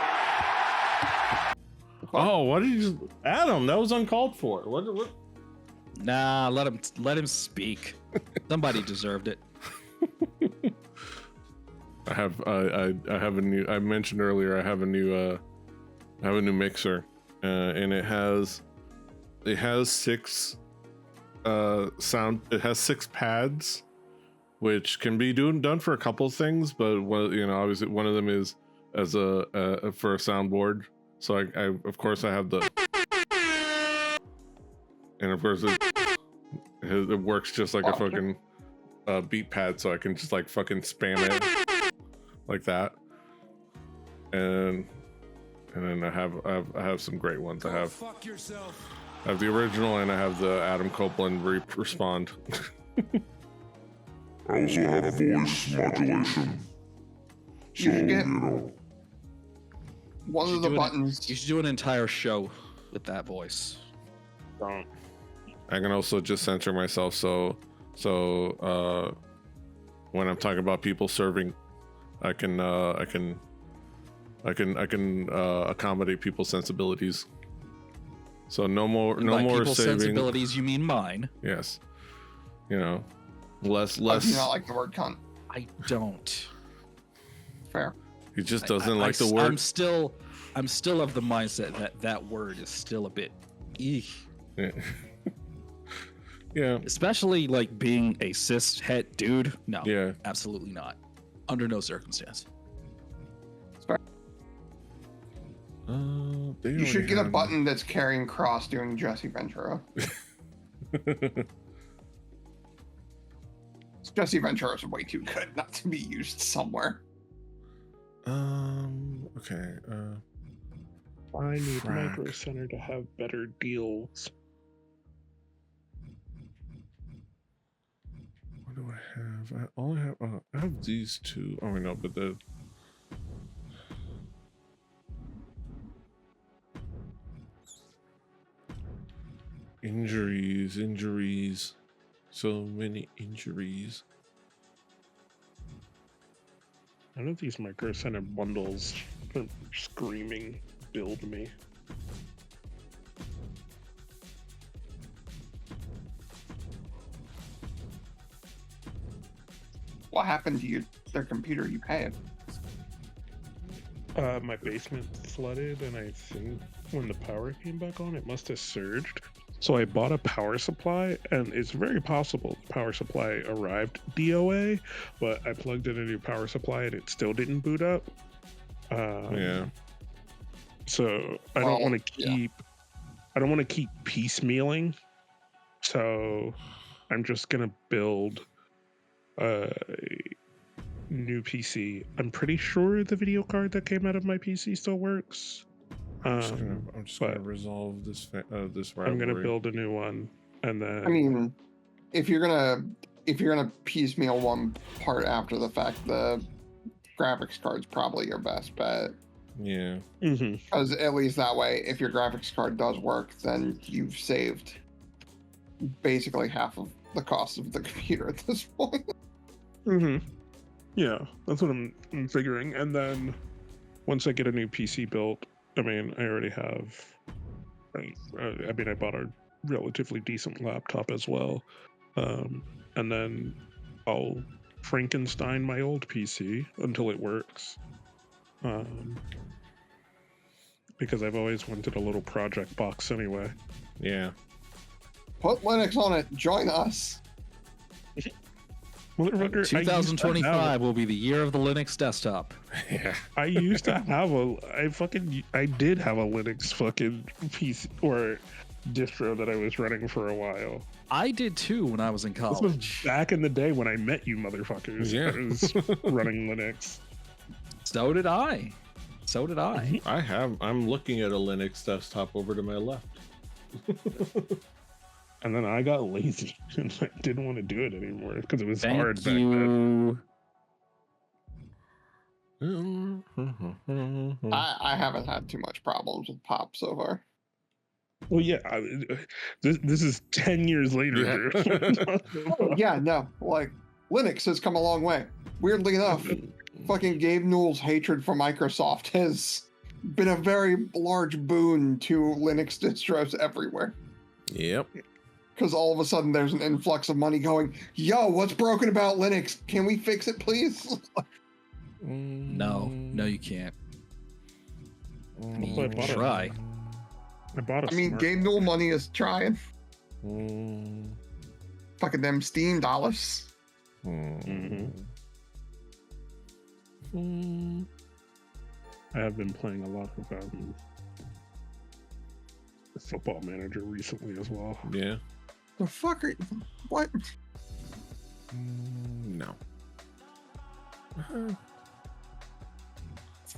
Oh, what did you, Adam? That was uncalled for. What? Nah, let him speak. Somebody deserved it. I have a new. I mentioned earlier. I have a new mixer, and it has 6 sound. It has 6 pads, which can be done for a couple of things, but obviously one of them is as for a soundboard. So I of course I have the, and of course it works just like a fucking beat pad, so I can just like fucking spam it like that. And then I have some great ones. I have the original, and I have the Adam Copeland respond. I also have voice modulation. So, You should get you know, one You of should the do buttons. You should do an entire show with that voice. Don't. I can also just censor myself, so when I'm talking about people serving, I can accommodate people's sensibilities. So no more By people's saving. sensibilities, you mean mine? Yes, less. Oh, do you not like the word cunt? I don't. Fair. He just doesn't like the word. I'm still of the mindset that word is still a bit eek. Yeah. Yeah. Especially like being a cis het dude. No. Yeah. Absolutely not. Under no circumstance. You should get a button that's carrying cross doing Jesse Ventura. Jesse Ventura is way too good not to be used somewhere. Okay. I need Frack. Micro Center to have better deals. What do I have? I have these 2. Oh, I know, but the. Injuries. So many injuries. None of these Micro Center bundles are screaming build me. What happened to their computer you paid? My basement flooded, and I think when the power came back on, it must have surged. So I bought a power supply, and it's very possible the power supply arrived DOA, but I plugged in a new power supply and it still didn't boot up. Yeah. So I don't want to keep. I don't want to keep piecemealing. So I'm just gonna build a new PC. I'm pretty sure the video card that came out of my PC still works. I'm just gonna resolve this this rivalry. I'm gonna build a new one, and then I mean, if you're gonna piecemeal one part after the fact, the graphics card's probably your best bet. Yeah. Because at least that way, if your graphics card does work, then you've saved basically half of the cost of the computer at this point. Yeah, that's what I'm figuring. And then once I get a new PC built, I mean, I already have. I bought a relatively decent laptop as well, and then I'll Frankenstein my old PC until it works. Because I've always wanted a little project box anyway. Yeah. Put Linux on it. Join us. Motherfucker, 2025 will be the year of the Linux desktop. Yeah. I used to have I did have a Linux fucking piece or distro that I was running for a while. I did too when I was in This college. was back in the day when I met you motherfuckers. Yeah. I was running Linux. So did I. I'm looking at a Linux desktop over to my left. And then I got lazy and I didn't want to do it anymore because it was Thank hard back then. you. I haven't had too much problems with Pop so far. Well, yeah, this is 10 years later. Oh, yeah, no, like Linux has come a long way. Weirdly enough, fucking Gabe Newell's hatred for Microsoft has been a very large boon to Linux distros everywhere. Yep. Because all of a sudden there's an influx of money going, yo, what's broken about Linux? Can we fix it, please? No, you can't. I mean, Well, you can try. I bought a smart- Gabe Newell money is trying. Fucking them Steam dollars. I have been playing a lot of Football Manager recently as well. Yeah. The fuck are you? What? No.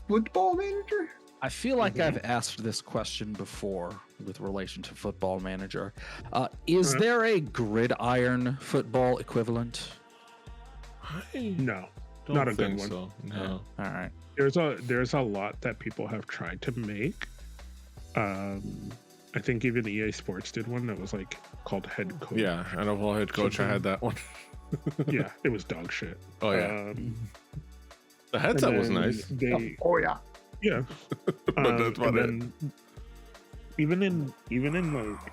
Football Manager? I feel like I've asked this question before with relation to Football Manager. Is there a gridiron football equivalent? No, Don't not a good think one. so. No. All right. There's a lot that people have tried to make. I think even EA Sports did one that was like called Head Coach. Yeah, NFL head coach. I had that one. Yeah, it was dog shit. Oh yeah. The headset was nice. Oh yeah. Yeah. But that's about it. Even in like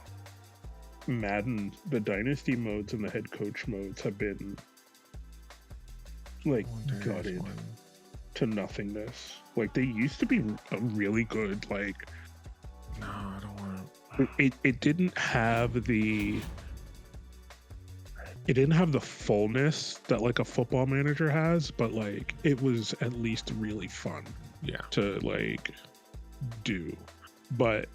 Madden, the dynasty modes and the head coach modes have been like gutted to nothingness. Like they used to be a really good like. No, I don't want to. It didn't have the. It didn't have the fullness that like a Football Manager has, but like it was at least really fun. Yeah. To like do, but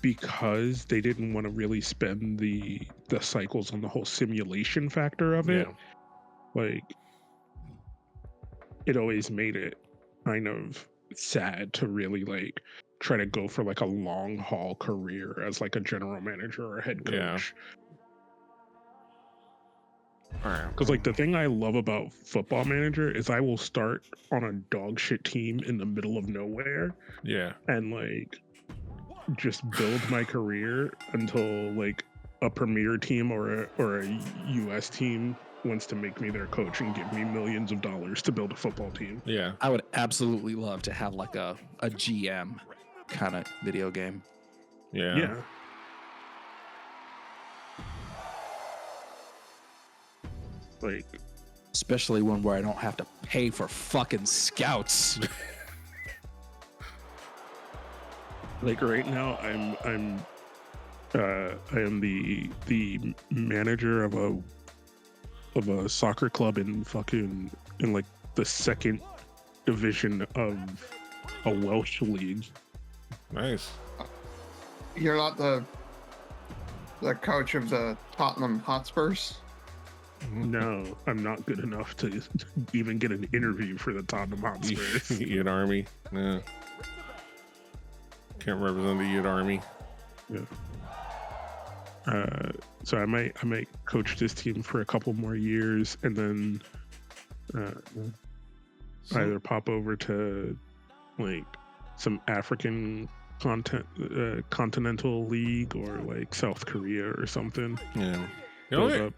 because they didn't want to really spend the cycles on the whole simulation factor of it, like it always made it kind of sad to really like try to go for like a long haul career as like a general manager or a head coach. Because like the thing I love about Football Manager is I will start on a dog shit team in the middle of nowhere. Yeah. And like just build my career until like a premier team or a US team wants to make me their coach and give me millions of dollars to build a football team. Yeah. I would absolutely love to have like a GM kind of video game. Yeah. Yeah. Like, especially one where I don't have to pay for fucking scouts. like right now, I am the manager of a soccer club in like the second division of a Welsh league. Nice. You're not the coach of the Tottenham Hotspurs? No, I'm not good enough to even get an interview for the Tottenham Hotspurs. Youth Army. Yeah. Can't represent the Youth Army. Yeah. So I might coach this team for a couple more years and then either pop over to like some African continental league or like South Korea or something. Yeah.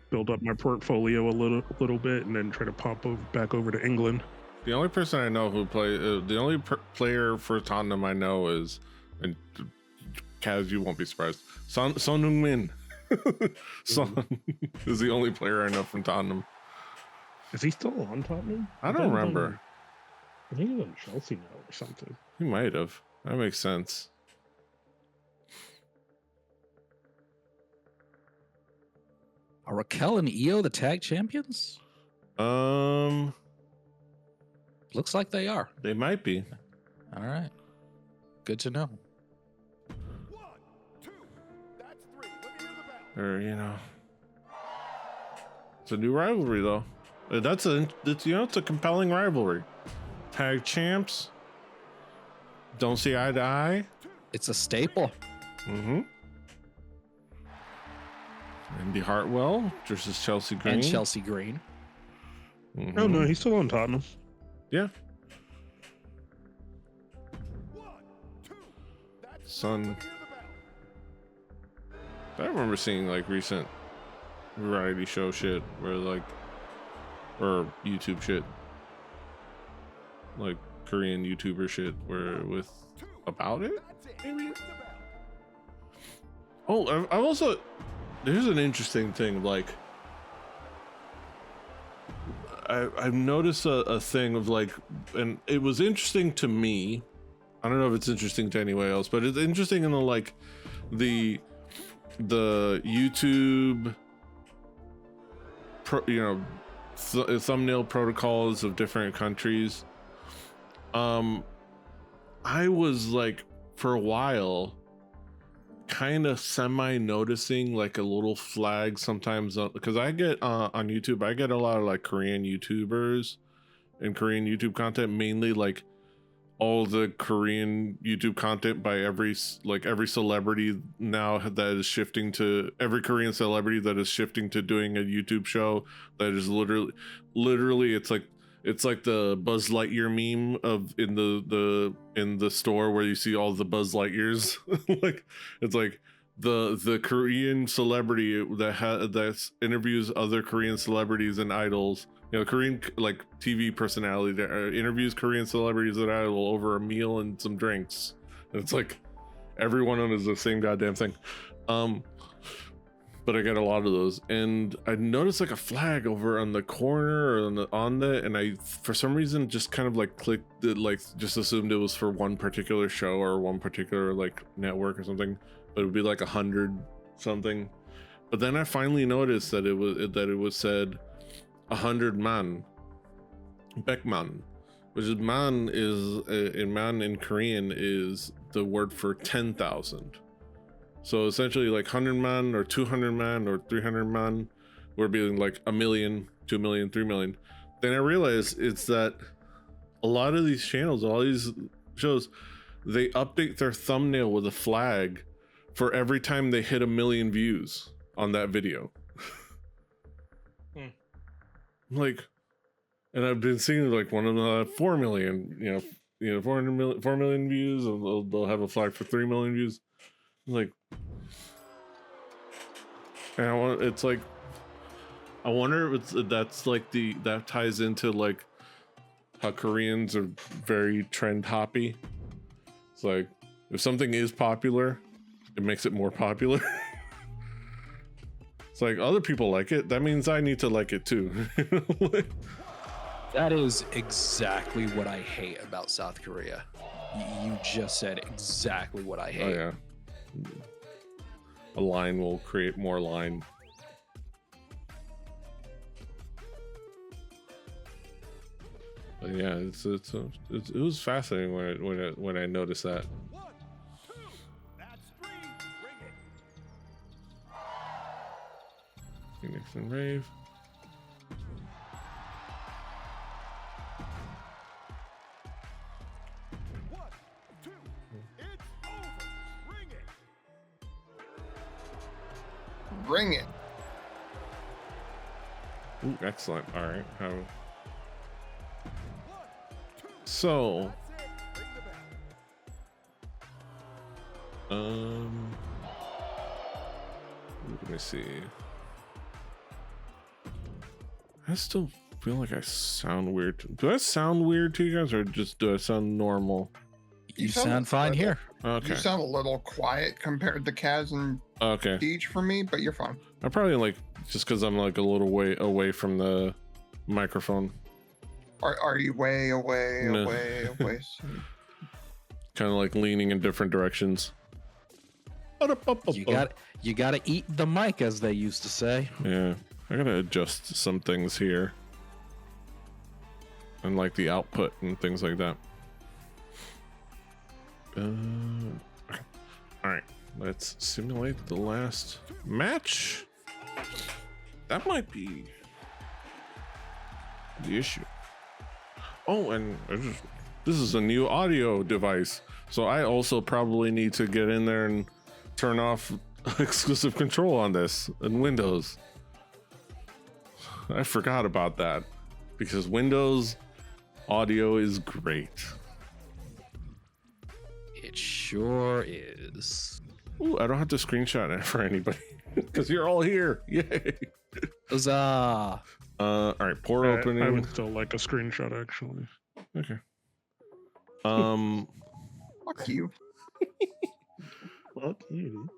Build up my portfolio a little bit, and then try to pop back over to England. The only person I know who plays, the only player for Tottenham I know is, and Kaz, you won't be surprised, Son Heung-min. Son is the only player I know from Tottenham. Is he still on Tottenham? I don't remember. I think he's on Chelsea now or something. He might have. That makes sense. Are Raquel and Io the tag champions? Looks like they are. They might be. All right. Good to know. Or, you know, it's a new rivalry though. It's a compelling rivalry. Tag champs don't see eye to eye. It's a staple. Mm-hmm. Andy Hartwell versus Chelsea Green. And Chelsea Green. Mm-hmm. Oh no, he's still on Tottenham. Yeah. Son. I remember seeing like recent variety show shit where like, or YouTube shit, like Korean YouTuber shit where with about it maybe. Oh, I've also, there's an interesting thing, like I've noticed a thing of like, and it was interesting to me, I don't know if it's interesting to anyone else, but it's interesting in the like the YouTube thumbnail protocols of different countries. I was like for a while kind of semi noticing like a little flag sometimes because I get on YouTube, I get a lot of like Korean YouTubers and Korean YouTube content, mainly like all the Korean YouTube content by every celebrity now that is shifting to, every Korean celebrity that is shifting to doing a YouTube show that is literally it's like the Buzz Lightyear meme of in the store where you see all the Buzz Lightyears. Like it's like the Korean celebrity that interviews other Korean celebrities and idols, you know, Korean like TV personality that interviews Korean celebrities and idol over a meal and some drinks. And it's like every one of them is the same goddamn thing. But I get a lot of those, and I noticed like a flag over on the corner or on the, and I for some reason just kind of like clicked it, like just assumed it was for one particular show or one particular like network or something, but it would be like 100 something. But then I finally noticed that it was said 100 man, Baekman, which is man in Korean is the word for 10,000. So essentially like 100 man or 200 man or 300 man would be like 1 million, 2 million, 3 million. Then I realized it's that a lot of these channels, all these shows, they update their thumbnail with a flag for every time they hit 1 million views on that video. Like, and I've been seeing like one of the 4 million, 4 million views, and they'll have a flag for 3 million views. Like, and I wonder if that's like that ties into like how Koreans are very trend hoppy. It's like if something is popular, it makes it more popular. It's like other people like it, that means I need to like it too. That is exactly what I hate about South Korea. You just said exactly what I hate. Oh yeah. A line will create more line. But yeah, it was fascinating when I noticed that. Phoenix and Rave. Bring it. Ooh, excellent. All right. So, let me see. I still feel like I sound weird. Do I sound weird to you guys, or just do I sound normal? You sound fine here. Okay. You sound a little quiet compared to Kaz and Deej for me, but you're fine. I probably like just because I'm like a little way away from the microphone. Are you way away? Kind of like leaning in different directions. You gotta eat the mic, as they used to say. Yeah, I gotta adjust some things here. and like the output and things like that. Okay. All right, let's simulate the last match. That might be the issue. Oh, and this is a new audio device, so I also probably need to get in there and turn off exclusive control on this in Windows. I forgot about that because Windows audio is great. It sure is. Ooh, I don't have to screenshot it for anybody because you're all here. Yay! Huzzah! All right, pour opening. I would still like a screenshot, actually. Okay. Fuck you. Fuck you.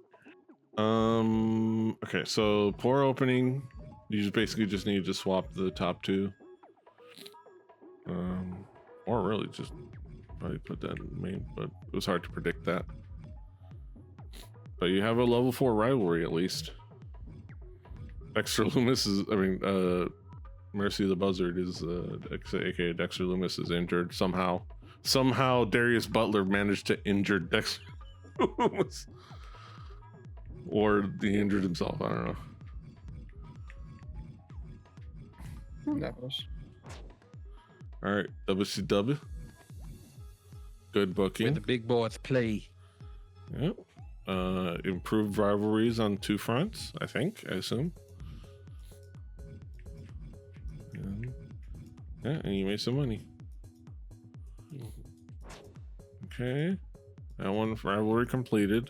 Okay, so pour opening. You just basically just need to swap the top two. Or really just probably put that in main, but it was hard to predict that. But you have a level 4 rivalry at least. Dexter Loomis is, Mercy the Buzzard is, aka Dexter Loomis is injured somehow. Somehow Darius Butler managed to injure Dexter Loomis. Or he injured himself, I don't know. Who knows? All right, WCW. Good booking. Where the big boys play. Yep. Improved rivalries on two fronts, I assume. And you made some money. Okay. That one rivalry completed.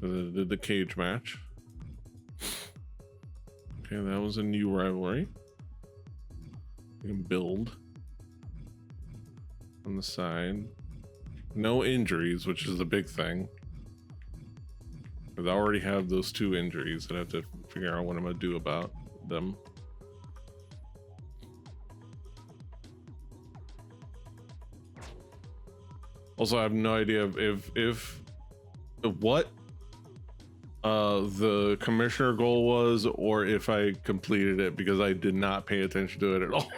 Did the cage match. Okay, that was a new rivalry. You can build on the side. No injuries, which is the big thing. Because I already have those 2 injuries that I have to figure out what I'm going to do about them. Also, I have no idea if what the commissioner goal was, or if I completed it, because I did not pay attention to it at all.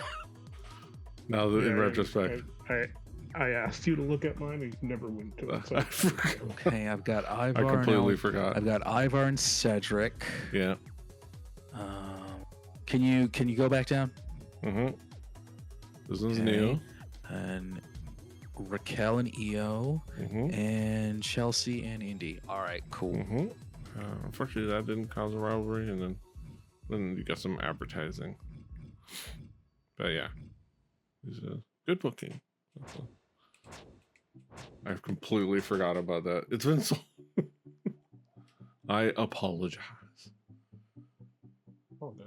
Now that in retrospect, I asked you to look at mine and you never went to it. So. Okay, I've got Ivar. I completely now. forgot. I've got Ivar and Cedric. Yeah. Can you go back down? This is new. And Raquel and Io, and Chelsea and Indy. All right, cool. Unfortunately, that didn't cause a rivalry, and then you got some advertising. But yeah, it's a good booking. I've completely forgot about that. It's been so. I apologize. Okay.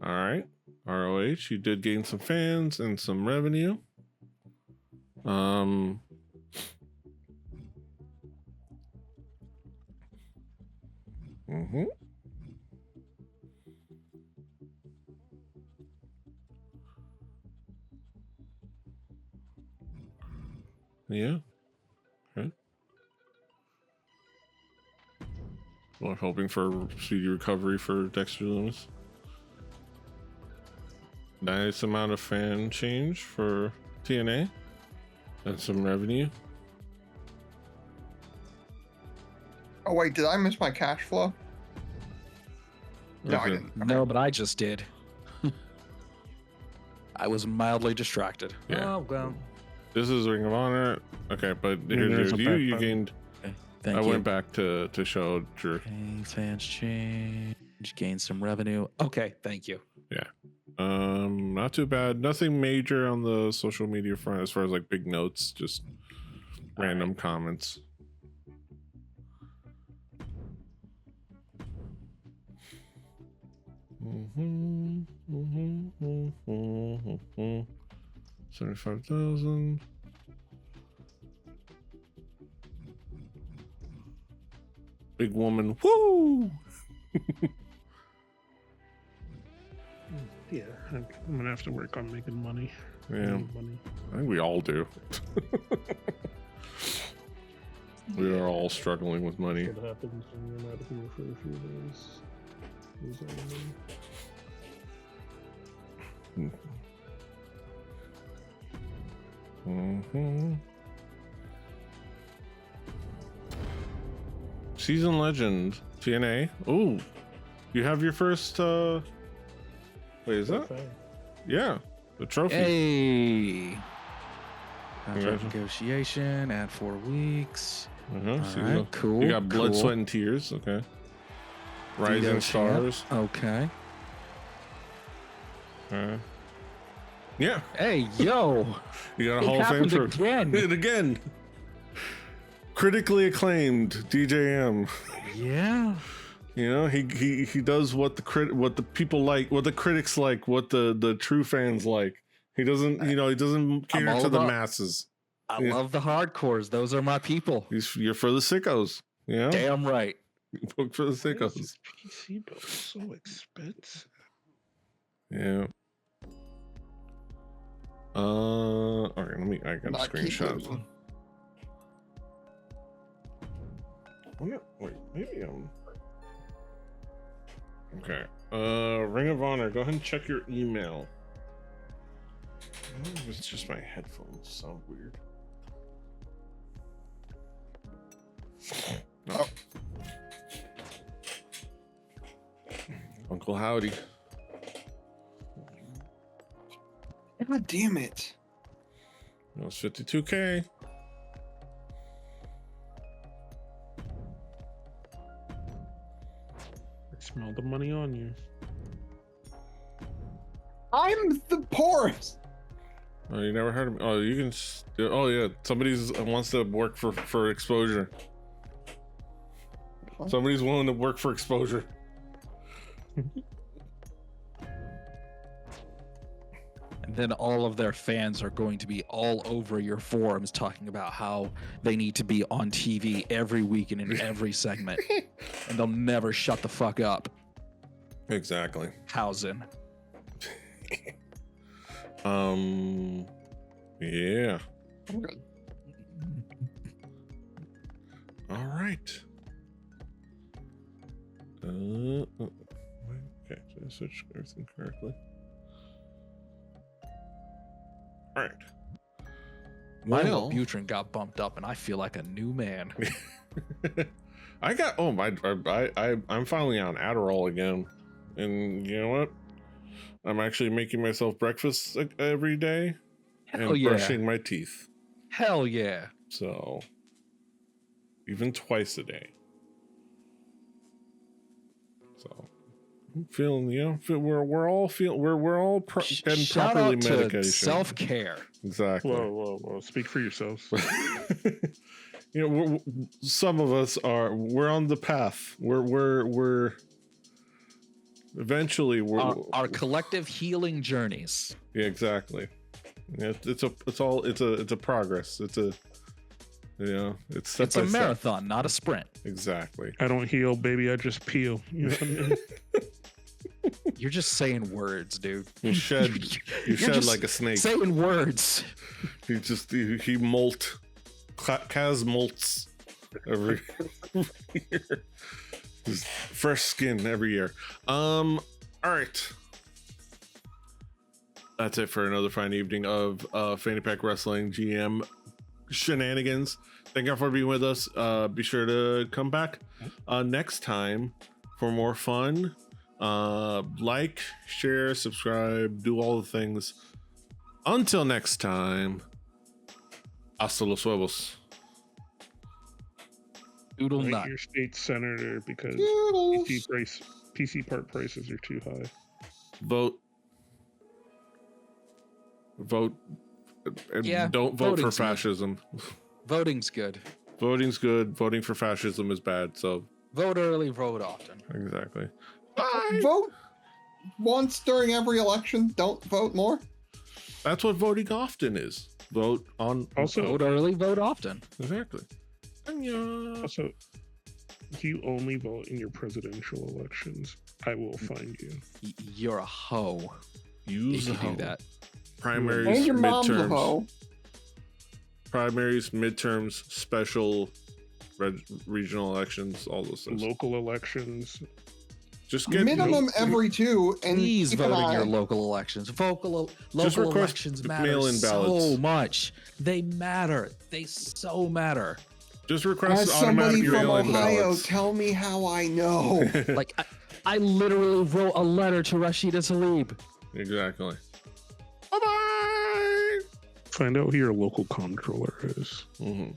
All right, ROH, you did gain some fans and some revenue. Yeah. Okay. Well, hoping for speedy recovery for Dexter Loomis. Nice amount of fan change for TNA and some revenue. Oh wait, did I miss my cash flow? No, I Okay. didn't. No, but I just did. I was mildly distracted. Yeah. Oh, well. This is Ring of Honor. Okay, but here's there's your a view. back You button. gained. Okay, thank I you. went back to show Drew. Okay, fans change, gain some revenue. Okay, thank you. Yeah. Not too bad. Nothing major on the social media front as far as like big notes, just random comments. Mm-hmm. 75,000. Big woman. Woo! Yeah, I'm gonna have to work on making money. Yeah, Money. I think we all do. We are all struggling with money. What happens when you're not here for a few days? Lose all the money. Mm-hmm. Season Legend TNA. Ooh, you have your first. Wait, is that? Yeah, the trophy. Hey. Contract Congratulations. negotiation. Add 4 weeks. All Season- right. Cool. You got Blood, cool. Sweat, and Tears. Okay. Rising Vito Stars. champ. Okay. Yeah, Hey, yo. you got a It Hall of Fame happened trophy. again. And again. Critically acclaimed DJM. Yeah. You know, he does what the people like, what the critics like, what the true fans like. He doesn't, he doesn't cater all to the about- masses. I Yeah. love the hardcores. Those are my people. You're for the sickos. You know? Damn right. Book for the Why is sickos. this PC bill so expensive? Yeah. Okay, I got a Not screenshot. keeping- Wait, maybe okay. Ring of Honor, go ahead and check your email. I don't know if it's just my headphones sound weird. No. Uncle Howdy. God damn it. It was 52K. I smell the money on you. I'm the poorest. Oh, you never heard of me? Oh, you can. Oh, yeah. Somebody wants to work for exposure. What? Somebody's willing to work for exposure. And then all of their fans are going to be all over your forums talking about how they need to be on TV every week and in every segment. And they'll never shut the fuck up. Exactly. Housing. Yeah. I'm good. All right. Okay, so I switched everything correctly. All right. My Well- Wellbutrin got bumped up and I feel like a new man. I got I'm finally on Adderall again, and you know what? I'm actually making myself breakfast every day Hell and yeah. brushing my teeth. Hell yeah. So even twice a day. So I'm feeling, we're all getting Shout properly out to medication. self-care. Exactly. Whoa. Speak for yourselves. Some of us we're on the path. We're eventually Our collective healing journeys. yeah, exactly. It's a progress. It's step It's by a step. marathon, not a sprint. Exactly. I don't heal, baby. I just peel. You know what I mean? You're just saying words, dude. You shed You're shed just like a snake. saying words. He molt. Kaz molts every year. Just fresh skin every year. All right. That's it for another fine evening of Fanny Pack Wrestling GM shenanigans. Thank you for being with us. Be sure to come back next time for more fun. Like, share, subscribe, do all the things. Until next time, hasta los huevos. Doodle Write nut. your state senator because Doodles. PC part prices are too high. Vote, and Yeah, don't vote for voting's good. fascism. Voting's good. Voting's good. Voting for fascism is bad. So Vote early, vote often. exactly. Vote once during every election. Don't vote more. That's what voting often is. Vote on. Also, Vote early, vote often. Exactly. Annyeong. Also, if you only vote in your presidential elections, I will find you. You're a hoe Use if you the do that. primaries, And your mom's a midterms, hoe. primaries, midterms, special regional elections, all those things. Local elections, Just get minimum every 2, and Please keep vote an in eye. your local elections. Local request elections matter mail-in so ballots. much. They matter. They so matter. Just request As automatic somebody from mail-in Ohio, ballots. tell me how I know. Like I literally wrote a letter to Rashida Tlaib. Exactly. Bye-bye! Find out who your local comptroller is. Mm-hmm.